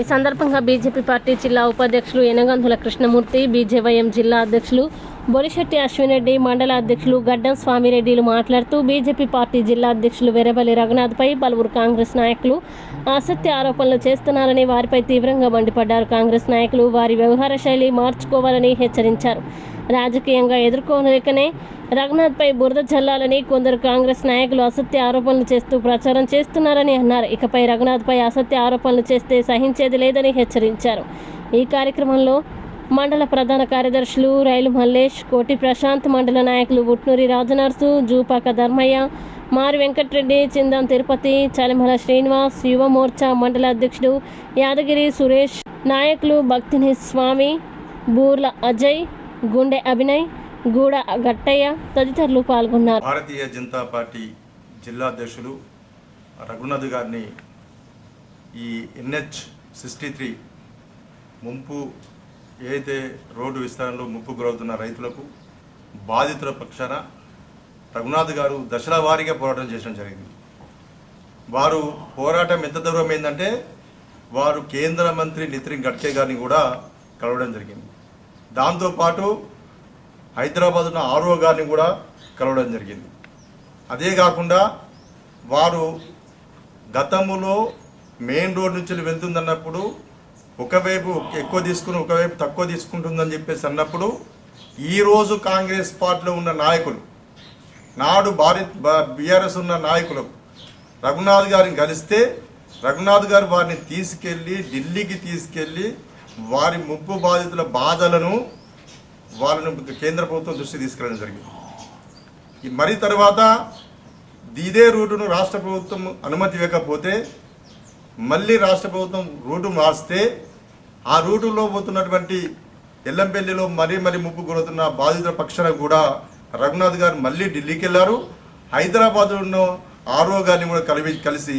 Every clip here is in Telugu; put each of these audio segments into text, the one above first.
ఈ సందర్భంగా బీజేపీ పార్టీ జిల్లా ఉపాధ్యక్షులు యనగంధుల కృష్ణమూర్తి, బీజేవైఎం జిల్లా అధ్యక్షులు బొలిశెట్టి అశ్వినరెడ్డి, మండల అధ్యక్షులు గడ్డం స్వామిరెడ్డిలు మాట్లాడుతూ బీజేపీ పార్టీ జిల్లా అధ్యక్షులు వెరబలి రఘునాథ్పై పలువురు కాంగ్రెస్ నాయకులు అసత్య ఆరోపణలు చేస్తున్నారని వారిపై తీవ్రంగా మండిపడ్డారు. కాంగ్రెస్ నాయకులు వారి వ్యవహార శైలి మార్చుకోవాలని హెచ్చరించారు. రాజకీయంగా ఎదుర్కోలేకనే రఘునాథ్పై బురద చల్లాలని కొందరు కాంగ్రెస్ నాయకులు అసత్య ఆరోపణలు చేస్తూ ప్రచారం చేస్తున్నారని అన్నారు. ఇకపై రఘునాథ్పై అసత్య ఆరోపణలు చేస్తే సహించేది లేదని హెచ్చరించారు. ఈ కార్యక్రమంలో మండల ప్రధాన కార్యదర్శులు రైలు మల్లేష్, కోటి ప్రశాంత్, మండల నాయకులు ఉట్నూరి రాజనర్సు, జూపాక ధర్మయ్య, మారి వెంకటరెడ్డి, చిందం తిరుపతి, చలిమల శ్రీనివాస్, యువ మోర్చా మండల అధ్యక్షుడు యాదగిరి సురేష్, నాయకులు భక్తిని స్వామి, బూర్ల అజయ్, గుండె అభినయ్, గూడ గట్టయ్య తదితరులు పాల్గొన్నారు. భారతీయ జనతా పార్టీ జిల్లా అధ్యక్షులు రఘునాథ్ గారిని ఈ NH63 ముంపు ఏదైతే రోడ్డు విస్తరణలో ముప్పు గురవుతున్న రైతులకు బాధితుల పక్షాన రఘునాథ్ గారు దశల వారీగా పోరాటం చేయడం జరిగింది. వారు పోరాటం ఎంత దూరం ఏంటంటే వారు కేంద్ర మంత్రి నితిన్ గడ్కరీ గారిని కూడా కలవడం జరిగింది. దాంతోపాటు హైదరాబాద్ ఉన్న ఆర్ఓ గారిని కూడా కలవడం జరిగింది. అదే కాకుండా వారు గతంలో మెయిన్ రోడ్ నుంచి వెళ్తుందన్నప్పుడు ఒకవైపు ఎక్కువ తీసుకుని ఒకవైపు తక్కువ తీసుకుంటుందని చెప్పేసి అన్నప్పుడు ఈరోజు కాంగ్రెస్ పార్టీలో ఉన్న నాయకులు, నాడు బీఆర్ఎస్ ఉన్న నాయకులు రఘునాథ్ గారిని కలిస్తే రఘునాథ్ గారు వారిని తీసుకెళ్ళి ఢిల్లీకి తీసుకెళ్ళి వారి ముప్పు బాధితుల బాధలను వాళ్ళను కేంద్ర ప్రభుత్వం దృష్టి తీసుకెళ్ళడం జరిగింది. మరి తర్వాత ఇదే రూటును రాష్ట్ర ప్రభుత్వం అనుమతి ఇవ్వకపోతే మళ్ళీ రాష్ట్ర ప్రభుత్వం రూటు మార్స్తే ఆ రూటులో పోతున్నటువంటి ఎల్లంపల్లిలో మరీ ముప్పు గురవుతున్న బాధితుల పక్షాన కూడా రఘునాథ్ గారు మళ్ళీ ఢిల్లీకి వెళ్ళారు. హైదరాబాద్లో ఉన్న ఆర్ఓ గారిని కూడా కలిసి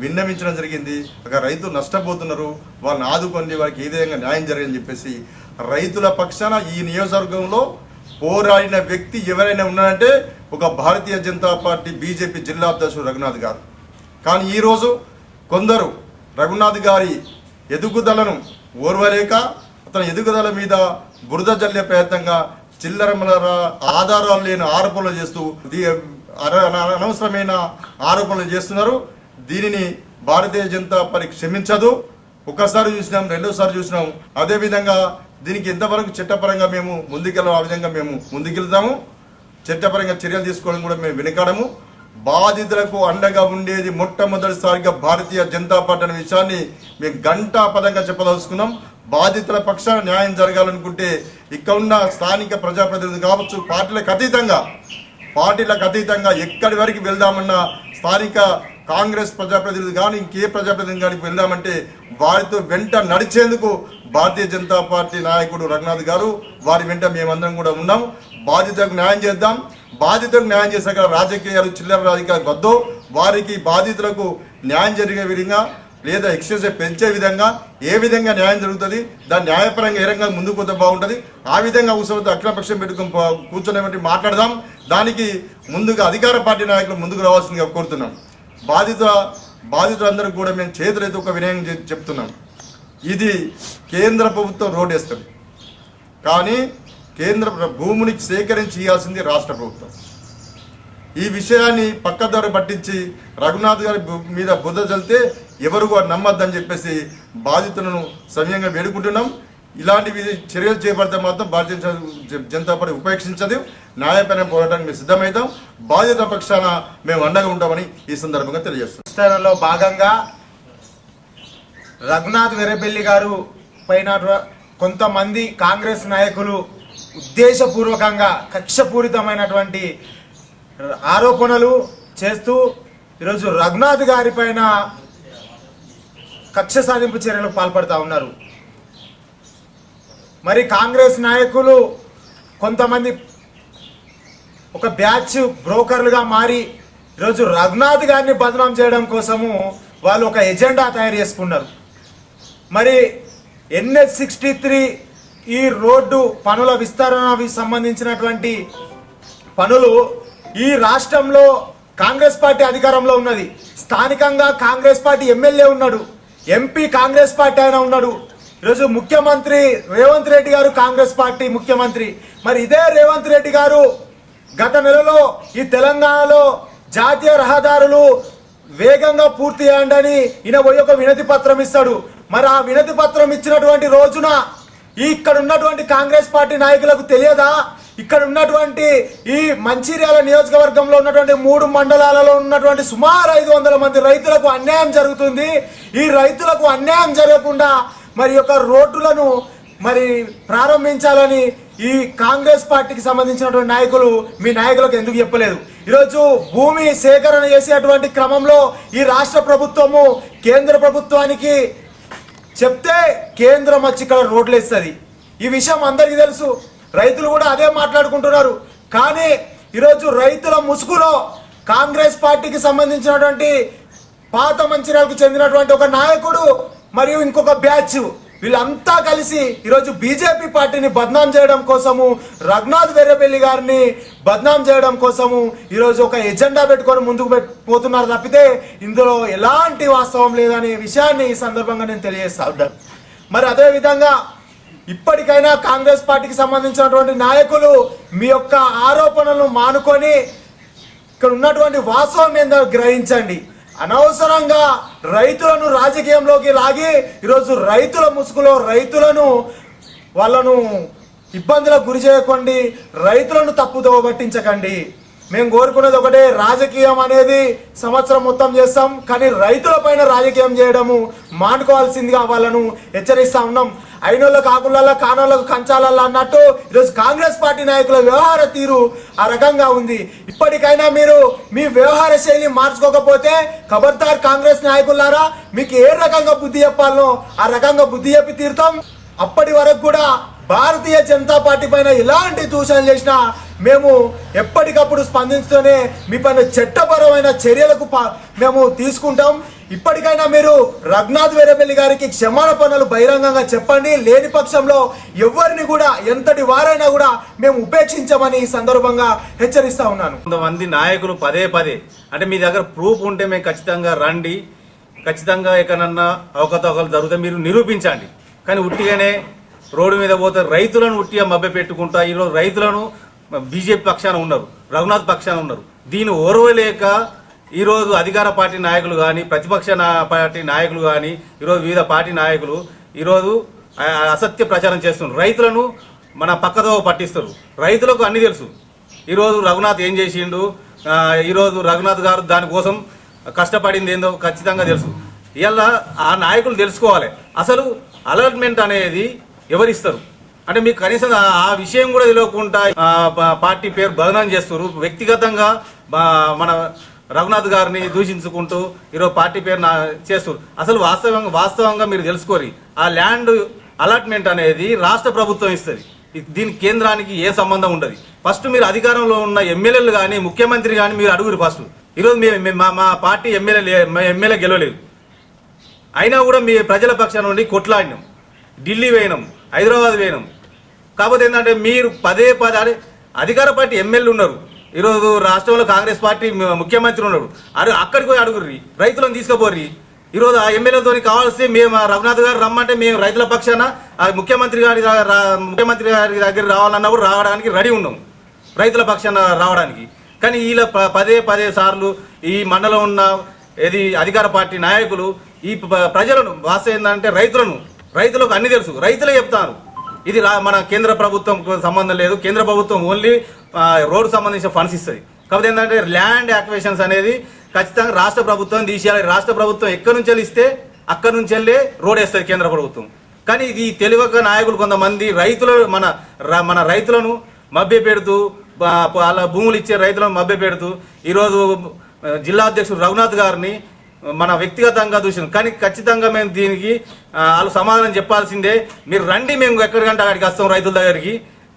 విన్నవించడం జరిగింది. అక్కడ రైతులు నష్టపోతున్నారు, వాళ్ళని ఆదుకోండి, వారికి ఏ విధంగా న్యాయం జరగని చెప్పేసి రైతుల పక్షాన ఈ నియోజకవర్గంలో పోరాడిన వ్యక్తి ఎవరైనా ఉన్నారంటే ఒక భారతీయ జనతా పార్టీ బీజేపీ జిల్లా అధ్యక్షుడు రఘునాథ్ గారు. కానీ ఈరోజు కొందరు రఘునాథ్ గారి ఎదుగుదలను ఓర్వలేక అతని ఎదుగుదల మీద బురద జల్లే ప్రయత్నంగా చిల్లరమల ఆధారాలు లేని ఆరోపణలు చేస్తూ అనవసరమైన ఆరోపణలు చేస్తున్నారు. దీనిని భారతీయ జనతా పార్టీ క్షమించదు. ఒకసారి చూసినాం, రెండోసారి చూసినాం. అదేవిధంగా దీనికి ఎంతవరకు చట్టపరంగా మేము ముందుకెళ్ళాం ఆ విధంగా మేము ముందుకెళ్తాము. చట్టపరంగా చర్యలు తీసుకోవడం కూడా మేము వెనుకాడము. బాధితులకు అండగా ఉండేది మొట్టమొదటిసారిగా భారతీయ జనతా పార్టీ అనే విషయాన్ని మేము గంటాపదంగా చెప్పదలుచుకున్నాం. బాధితుల పక్షాన న్యాయం జరగాలనుకుంటే ఇక్కడ ఉన్న స్థానిక ప్రజాప్రతినిధులు కావచ్చు, పార్టీలకు అతీతంగా ఎక్కడి వరకు వెళ్దామన్నా స్థానిక కాంగ్రెస్ ప్రజాప్రతినిధులు కానీ ఇంకే ప్రజాప్రతినిధి కానీ వెళ్దామంటే వారితో వెంట నడిచేందుకు భారతీయ జనతా పార్టీ నాయకుడు రఘునాథ్ గారు వారి వెంట మేమందరం కూడా ఉన్నాం. బాధితులకు న్యాయం చేద్దాం. బాధితులకు న్యాయం చేశాక రాజకీయాలు చిల్లర రాజకీయాలు వద్దు. వారికి బాధితులకు న్యాయం జరిగే విధంగా లేదా ఎక్స్చేంజ్ పెంచే విధంగా ఏ విధంగా న్యాయం జరుగుతుంది, దాని న్యాయపరంగా ఏ రంగా ముందుకు పోతే బాగుంటుంది, ఆ విధంగా ఉత్సవంతో అఖిలపక్షం పెట్టుకుని కూర్చొని మాట్లాడదాం. దానికి ముందుగా అధికార పార్టీ నాయకులు ముందుకు రావాల్సిందిగా కోరుతున్నాం. బాధితులందరికీ కూడా మేము చేతులైతే ఒక వినయం చెప్తున్నాం. ఇది కేంద్ర ప్రభుత్వం రోడ్ వేస్తుంది, కానీ కేంద్ర భూమిని సేకరించి ఇవ్వాల్సింది రాష్ట్ర ప్రభుత్వం. ఈ విషయాన్ని పక్కదారి పట్టించి రఘునాథ్ గారి మీద బురద చల్లితే ఎవరు కూడా నమ్మద్దని చెప్పేసి బాధితులను సమయంగా వేడుకుంటున్నాం. ఇలాంటి చర్యలు చేపడితే మాత్రం భారతీయ జనతా పార్టీ ఉపేక్షించదు. న్యాయపరమైన పోరాటానికి మేము సిద్ధమవుతాం. బాధిత పక్షాన మేము అండగా ఉంటామని ఈ సందర్భంగా తెలియజేస్తాం. లో భాగంగా రఘునాథ్ వెరబెల్లి గారు పైన కొంతమంది కాంగ్రెస్ నాయకులు ఉద్దేశపూర్వకంగా కక్షపూరితమైనటువంటి ఆరోపణలు చేస్తూ ఈరోజు రఘునాథ్ గారి పైన కక్ష సాధింపు చర్యలకు పాల్పడుతూ ఉన్నారు. మరి కాంగ్రెస్ నాయకులు కొంతమంది ఒక బ్యాచ్ బ్రోకర్లుగా మారి ఈరోజు రఘునాథ్ గారిని బదనాం చేయడం కోసము వాళ్ళు ఒక ఎజెండా తయారు చేసుకున్నారు. మరి NH63 ఈ రోడ్డు పనుల విస్తరణకు సంబంధించినటువంటి పనులు ఈ రాష్ట్రంలో కాంగ్రెస్ పార్టీ అధికారంలో ఉన్నది. స్థానికంగా కాంగ్రెస్ పార్టీ ఎమ్మెల్యే ఉన్నాడు. ఎంపీ కాంగ్రెస్ పార్టీ ఆయన ఉన్నాడు. ఈరోజు ముఖ్యమంత్రి రేవంత్ రెడ్డి గారు కాంగ్రెస్ పార్టీ ముఖ్యమంత్రి. మరి ఇదే రేవంత్ రెడ్డి గారు గత నెలలో ఈ తెలంగాణలో జాతీయ రహదారులు వేగంగా పూర్తి చేయండి ఈయన పోయి ఒక వినతి పత్రం ఇస్తాడు. మరి ఆ వినతి పత్రం ఇచ్చినటువంటి రోజున ఇక్కడ ఉన్నటువంటి కాంగ్రెస్ పార్టీ నాయకులకు తెలియదా? ఇక్కడ ఉన్నటువంటి ఈ మంచిర్యాల నియోజకవర్గంలో ఉన్నటువంటి 3 మండలాలలో ఉన్నటువంటి సుమారు 500 మంది రైతులకు అన్యాయం జరుగుతుంది. ఈ రైతులకు అన్యాయం జరగకుండా మరి యొక్క రోడ్డులను మరి ప్రారంభించాలని ఈ కాంగ్రెస్ పార్టీకి సంబంధించినటువంటి నాయకులు మీ నాయకులకు ఎందుకు చెప్పలేదు? ఈరోజు భూమి సేకరణ చేసేటువంటి క్రమంలో ఈ రాష్ట్ర ప్రభుత్వము కేంద్ర ప్రభుత్వానికి చెప్తే కేంద్రం వచ్చి ఇక్కడ రోడ్లు వేస్తుంది. ఈ విషయం అందరికీ తెలుసు. రైతులు కూడా అదే మాట్లాడుకుంటున్నారు. కానీ ఈరోజు రైతుల ముసుగులో కాంగ్రెస్ పార్టీకి సంబంధించినటువంటి పాత మంచిర్యాలకు చెందినటువంటి ఒక నాయకుడు మరియు ఇంకొక బ్యాచ్ వీళ్ళంతా కలిసి ఈరోజు బీజేపీ పార్టీని బద్నాం చేయడం కోసము, రఘునాథ్ వెర్రబెల్లి గారిని బద్నాం చేయడం కోసము ఈరోజు ఒక ఎజెండా పెట్టుకొని ముందుకు పోతున్నారు తప్పితే ఇందులో ఎలాంటి వాస్తవం లేదనే విషయాన్ని ఈ సందర్భంగా నేను తెలియజేస్తా ఉంటాను. మరి అదేవిధంగా ఇప్పటికైనా కాంగ్రెస్ పార్టీకి సంబంధించినటువంటి నాయకులు మీ యొక్క ఆరోపణలను మానుకొని ఇక్కడ ఉన్నటువంటి వాస్తవం ఏందో గ్రహించండి. అనవసరంగా రైతులను రాజకీయంలోకి లాగి ఈరోజు రైతుల ముసుగులో రైతులను వాళ్ళను ఇబ్బందులకు గురి చేయకండి, రైతులను తప్పుదోవ పట్టించకండి. మేము కోరుకునేది ఒకటే, రాజకీయం అనేది సంవత్సరం మొత్తం చేస్తాం, కానీ రైతుల పైన రాజకీయం చేయడము మానుకోవాల్సిందిగా వాళ్ళను హెచ్చరిస్తా ఉన్నాం. అయినోళ్ళకు ఆకులల్లో కానోళ్ళకు కంచాలల్లో అన్నట్టు ఈరోజు కాంగ్రెస్ పార్టీ నాయకుల వ్యవహార తీరు ఆ రకంగా ఉంది. ఇప్పటికైనా మీరు మీ వ్యవహార శైలి మార్చుకోకపోతే ఖబర్దార్ కాంగ్రెస్ నాయకులారా, మీకు ఏ రకంగా బుద్ధి చెప్పాలనో ఆ రకంగా బుద్ధి చెప్పి తీరుతాం. అప్పటి వరకు కూడా భారతీయ జనతా పార్టీ పైన ఎలాంటి దూషణలు చేసినా మేము ఎప్పటికప్పుడు స్పందిస్తూనే మీ పైన చట్టపరమైన చర్యలకు మేము తీసుకుంటాం. ఇప్పటికైనా మీరు రఘునాథ్ వెర్రబెల్లి గారికి క్షమాపణలు బహిరంగంగా చెప్పండి. లేని పక్షంలో ఎవరిని కూడా ఎంతటి వారైనా కూడా మేము ఉపేక్షించమని ఈ సందర్భంగా హెచ్చరిస్తా ఉన్నాను. కొంతమంది నాయకులు పదే అంటే మీ దగ్గర ప్రూఫ్ ఉంటే మేము ఖచ్చితంగా రండి, ఖచ్చితంగా ఎక్కడన్నా అవకతవకలు జరిగితే మీరు నిరూపించండి. కానీ ఉట్టిగానే రోడ్డు మీద పోతే రైతులను ఉట్టిగా మభ్య పెట్టుకుంటా ఈరోజు రైతులను బీజేపీ పక్షాన ఉన్నారు, రఘునాథ్ పక్షాన ఉన్నారు. దీన్ని ఓర్వలేక ఈరోజు అధికార పార్టీ నాయకులు కానీ ప్రతిపక్ష పార్టీ నాయకులు కానీ ఈరోజు వివిధ పార్టీ నాయకులు ఈరోజు అసత్య ప్రచారం చేస్తున్నారు. రైతులను మన పక్కదోవ పట్టిస్తారు. రైతులకు అన్ని తెలుసు. ఈరోజు రఘునాథ్ ఏం చేసిండు, ఈరోజు రఘునాథ్ గారు దానికోసం కష్టపడింది ఏందో ఖచ్చితంగా తెలుసు. ఇలా ఆ నాయకులు తెలుసుకోవాలి. అసలు అలాట్మెంట్ అనేది ఎవరిస్తారు అంటే మీకు కనీసం ఆ విషయం కూడా తెలియకుండా పార్టీ పేరు బదనాం చేస్తారు. వ్యక్తిగతంగా మన రఘునాథ్ గారిని దూషించుకుంటూ ఈరోజు పార్టీ పేరు చేస్తారు. అసలు వాస్తవంగా మీరు తెలుసుకోరి, ఆ ల్యాండ్ అలాట్మెంట్ అనేది రాష్ట్ర ప్రభుత్వం ఇస్తుంది. దీనికి కేంద్రానికి ఏ సంబంధం ఉండదు. ఫస్ట్ మీరు అధికారంలో ఉన్న ఎమ్మెల్యేలు కానీ ముఖ్యమంత్రి కానీ మీరు అడుగురు ఫస్ట్. ఈరోజు మా పార్టీ ఎమ్మెల్యే గెలవలేదు, అయినా కూడా మీ ప్రజల పక్షాన నుండి కొట్లాడినాం, ఢిల్లీ పోయినాం, హైదరాబాద్ పోయినాం. కాకపోతే ఏంటంటే మీరు పదే అధికార పార్టీ ఎమ్మెల్యేలు ఉన్నారు, ఈరోజు రాష్ట్రంలో కాంగ్రెస్ పార్టీ ముఖ్యమంత్రి ఉన్నాడు, అక్కడికి పోయి అడుగుర్రి, రైతులను తీసుకుపోర్రి. ఈరోజు ఆ ఎమ్మెల్యేలతో కావాల్సి మేము రఘునాథ్ గారు రమ్మంటే మేము రైతుల పక్షాన ముఖ్యమంత్రి గారి దగ్గర రావాలన్నా కూడా రావడానికి రెడీ ఉన్నాం, రైతుల పక్షాన రావడానికి. కానీ వీళ్ళ పదే సార్లు ఈ మండలం ఉన్న అధికార పార్టీ నాయకులు ఈ ప్రజలను వాస్తవం ఏంటంటే రైతులకు అన్ని తెలుసు, రైతులే చెప్తారు ఇది మన కేంద్ర ప్రభుత్వం సంబంధం లేదు, కేంద్ర ప్రభుత్వం ఓన్లీ రోడ్డు సంబంధించిన ఫండ్స్ ఇస్తుంది. కాకపోతే ఏంటంటే ల్యాండ్ యాక్విజిషన్స్ అనేది ఖచ్చితంగా రాష్ట్ర ప్రభుత్వం తీసేయాలి. రాష్ట్ర ప్రభుత్వం ఎక్కడి నుంచి ఇస్తే అక్కడి నుంచి వెళ్ళే రోడ్ వేస్తుంది కేంద్ర ప్రభుత్వం. కానీ ఇది తెలియక నాయకులు కొంతమంది మన రైతులను మభ్య పెడుతూ వాళ్ళ భూములు ఇచ్చే రైతులను మభ్య పెడుతూ ఈరోజు జిల్లా అధ్యక్షుడు రఘునాథ్ గారిని మన వ్యక్తిగతంగా చూసినాం. కానీ ఖచ్చితంగా మేము దీనికి వాళ్ళు సమాధానం చెప్పాల్సిందే. మీరు రండి, మేము ఎక్కడికంటే అక్కడికి వస్తాం,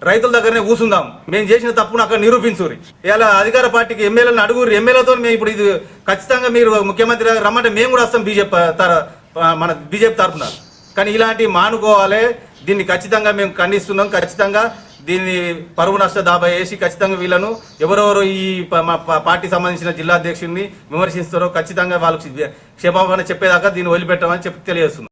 రైతుల దగ్గరనే కూర్చుందాం, మేము చేసిన తప్పును అక్కడ నిరూపించురి. ఇలా అధికార పార్టీకి ఎమ్మెల్యేలను అడుగురు, ఎమ్మెల్యేలతో మేము ఇప్పుడు ఇది ఖచ్చితంగా మీరు ముఖ్యమంత్రి గారు రమ్మంటే మేము కూడా వస్తాం మన బీజేపీ తరఫున. కానీ ఇలాంటివి మానుకోవాలి, దీన్ని ఖచ్చితంగా మేము ఖండిస్తున్నాం. ఖచ్చితంగా దీన్ని పరువు నష్ట దాబా వేసి ఖచ్చితంగా వీళ్ళను ఎవరెవరు ఈ మా పార్టీ సంబంధించిన జిల్లా అధ్యక్షుడిని విమర్శిస్తారో ఖచ్చితంగా వాళ్ళకి క్షమాపణ చెప్పేదాకా దీన్ని వదిలిపెట్టమని తెలియజేస్తున్నారు.